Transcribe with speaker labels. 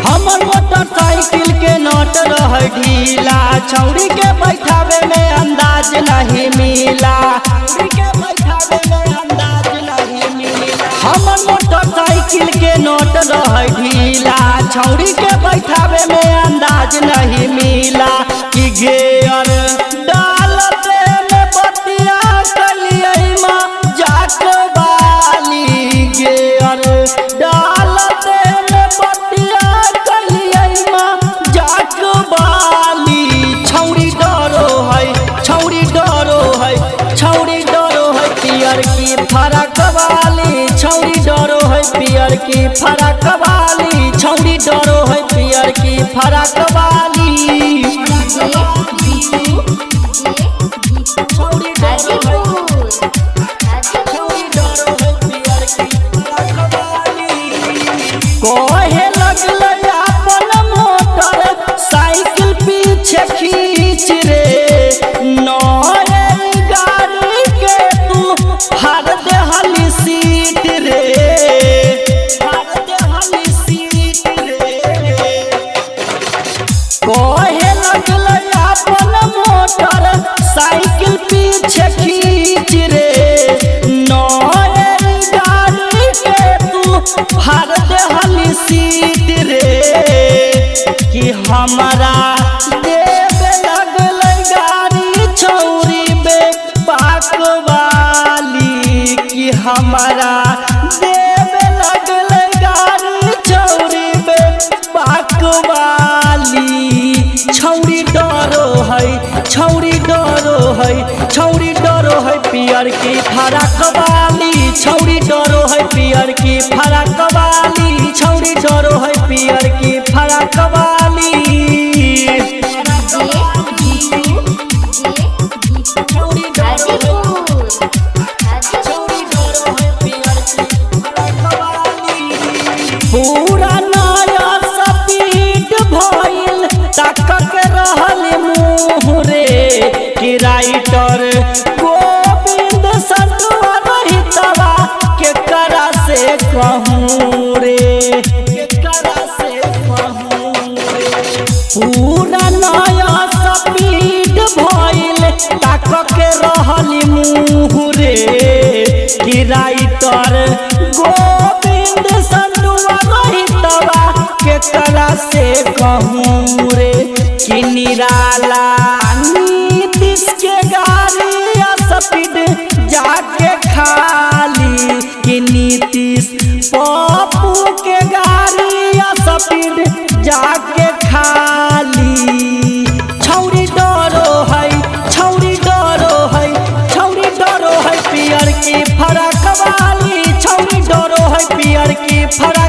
Speaker 1: हमर मोटरसाइकिल के नट रह ढीला, छौड़ी के बैठावे में अंदाज नहीं मिला। हमर मोटरसाइकिल के नट रह ढीला, छौड़ी के बैठावे में अंदाज नहीं मिला। कि गियर डालते में बतिया कलियै माँ जाक बाली, गियर डालते में बतिया कलियै माँ जाक बाली। छौड़ी डरो है, छौड़ी डरो है, छौड़ी डरो है पियर की फरक वाली, छौड़ी डरो है पियर की फरक वाली, छौड़ी डरो है पियर की फरक वाली। कोहे लगल अपन मोटर साइकिल पीछे खींच रे, नए गाड़ी के तू हर देहली सीट रे, हर देहली सीट रे। कोहे लगल अपन मोटर साइकिल पीछे खींच रे, नए गाड़ी के तू हर देहली सीट रे। कि हमारा देवे लगल गाड़ी छौरी बे पाक वाली, कि हमारा देवे लगल गाड़ी छौरी बे पाक वाली। छौरी डरो है, छौरी डरो है, छौरी डरो है पियर की फरक वाली, छौरी डरो है पियर की फरक वाली, छौरी डरो है पियर की फरक वाली। पूरा नया स्पीड भइल तकक रहल मुँह रे, कि राइटर गोविंद सतुआ रहितवा के करा से कहूँ रे, के करा से कहूँ रे। पूरा नया स्पीड भइल तकक रहल मुँह रे, कि राइटर गोविंद सतुआ रहितवा के करा से कहूँ रे। कि निराला नीतीश के गाड़ी स्पीड जाके खाली, कि नीतीश पप्पू के गाड़ी स्पीड जाके खाली। छौरी डरो है, छौरी डरो है, छौरी डरो है पियर की फरक वाली, छौरी डरो है पियर की फरक